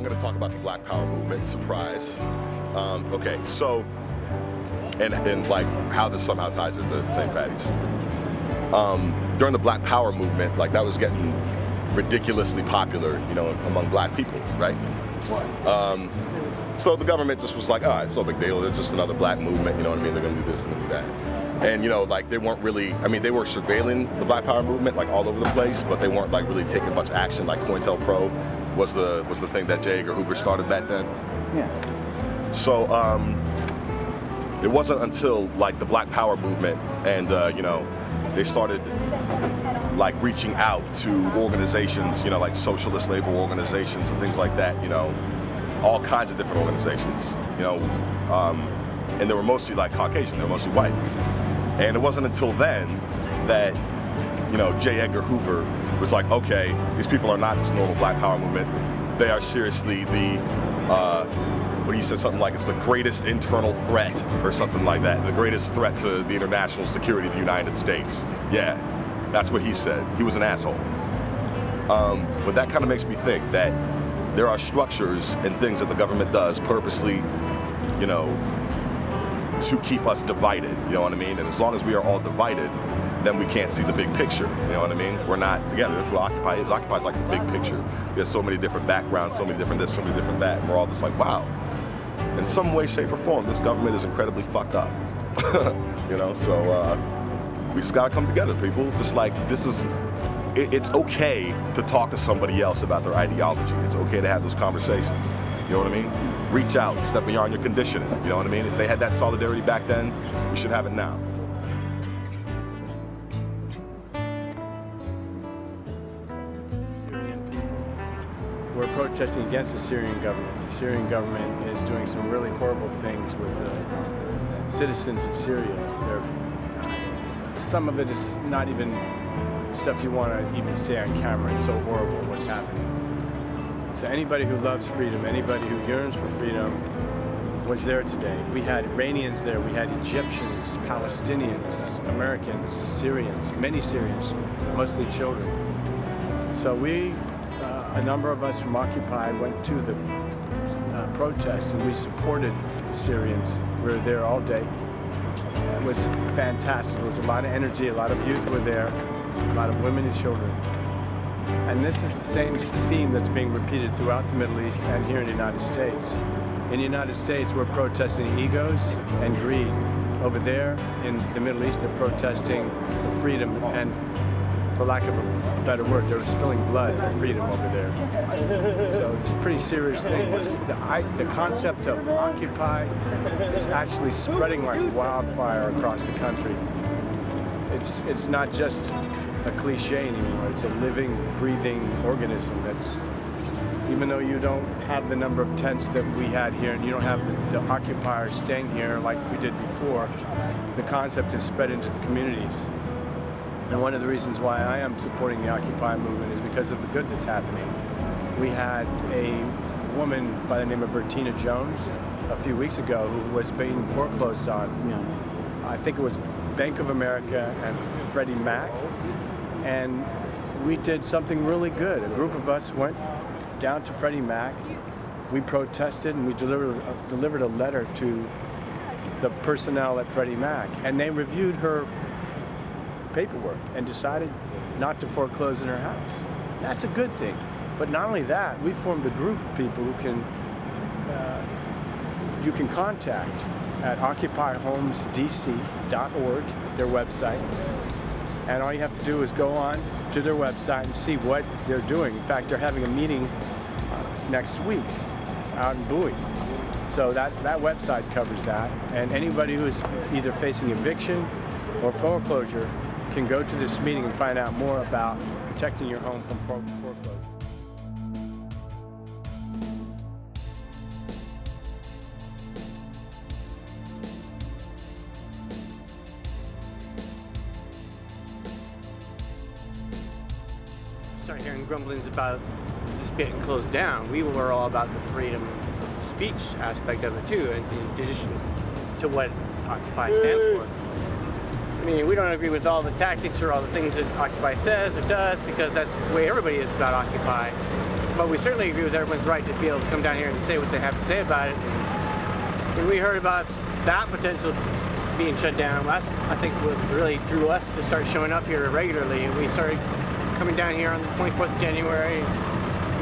I'm going to talk about the Black Power movement. Surprise. Okay, so, and like how this somehow ties into St. Patty's. During the Black Power movement, like that was getting ridiculously popular, you know, among black people, right? So the government just was like, all right, it's no big deal. It's just another black movement, you know what I mean? They're going to do this and do that. And, you know, like they weren't really, I mean, they were surveilling the Black Power movement like all over the place, but they weren't like really taking much action. Like COINTELPRO was the thing that J. Edgar Hoover started back then. Yeah. So it wasn't until like the Black Power movement and, you know, they started like reaching out to organizations, you know, like socialist labor organizations and things like that, you know, all kinds of different organizations, you know, and they were mostly like Caucasian, they were mostly white. And it wasn't until then that, you know, J. Edgar Hoover was like, okay, these people are not just normal Black Power movement. They are seriously the, what he said, something like it's the greatest internal threat or something like that. The greatest threat to the international security of the United States. Yeah, that's what he said. He was an asshole. But that kind of makes me think that there are structures and things that the government does purposely, you know, to keep us divided, you know what I mean? And as long as we are all divided, then we can't see the big picture, you know what I mean? We're not together. That's what Occupy is. Occupy is like the big picture. There's so many different backgrounds, so many different this, so many different that, and we're all just like, wow. In some way, shape, or form, this government is incredibly fucked up. You know, so we just gotta come together, people. Just like, this is, it's okay to talk to somebody else about their ideology. It's okay to have those conversations. You know what I mean? Reach out, step beyond your conditioning. You know what I mean? If they had that solidarity back then, we should have it now. We're protesting against the Syrian government. The Syrian government is doing some really horrible things with the citizens of Syria. Some of it is not even stuff you want to even say on camera. It's so horrible what's happening. So anybody who loves freedom, anybody who yearns for freedom was there today. We had Iranians there, we had Egyptians, Palestinians, Americans, Syrians, many Syrians, mostly children. So we, a number of us from Occupy went to the protest and we supported the Syrians. We were there all day. It was fantastic. There was a lot of energy, a lot of youth were there, a lot of women and children. And this is the same theme that's being repeated throughout the Middle East and here in the United States. In the United States, we're protesting egos and greed. Over there in the Middle East, they're protesting freedom and, for lack of a better word, they're spilling blood for freedom over there. So it's a pretty serious thing. The concept of Occupy is actually spreading like wildfire across the country. It's not just a cliche anymore. It's a living, breathing organism that's, even though you don't have the number of tents that we had here and you don't have the occupiers staying here like we did before, the concept is spread into the communities. And one of the reasons why I am supporting the Occupy movement is because of the good that's happening. We had a woman by the name of Bertina Jones a few weeks ago who was being foreclosed on. I think it was Bank of America and Freddie Mac. And we did something really good. A group of us went down to Freddie Mac. We protested and we delivered a letter to the personnel at Freddie Mac. And they reviewed her paperwork and decided not to foreclose in her house. That's a good thing. But not only that, we formed a group of people who can, you can contact at occupyhomesdc.org, their website. And all you have to do is go on to their website and see what they're doing. In fact, they're having a meeting next week out in Bowie. So that website covers that. And anybody who is either facing eviction or foreclosure can go to this meeting and find out more about protecting your home from foreclosure. Start hearing grumblings about this getting closed down. We were all about the freedom of speech aspect of it too, in addition to what Occupy stands for. I mean, we don't agree with all the tactics or all the things that Occupy says or does, because that's the way everybody is about Occupy. But we certainly agree with everyone's right to be able to come down here and say what they have to say about it. And when we heard about that potential being shut down, I think what really drew us to start showing up here regularly. And we started coming down here on the 24th of January.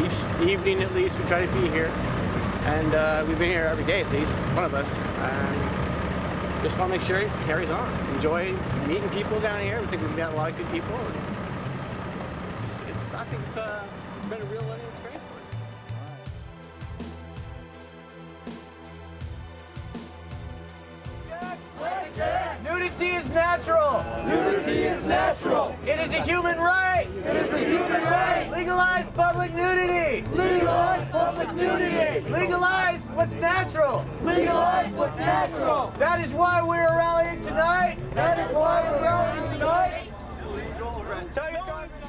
Each evening at least we try to be here. And we've been here every day at least, one of us. Just want to make sure it carries on. Enjoy meeting people down here. We think we've met a lot of good people. And I think it's been a real learning experience for us. Nudity is natural. Nudity is natural. It is a human right. It is a human right. Legalize public nudity. Legalize public nudity. Legalize what's natural. Legalize what's natural. That is why we're rallying tonight. That is why we're rallying tonight. Tell your Congress.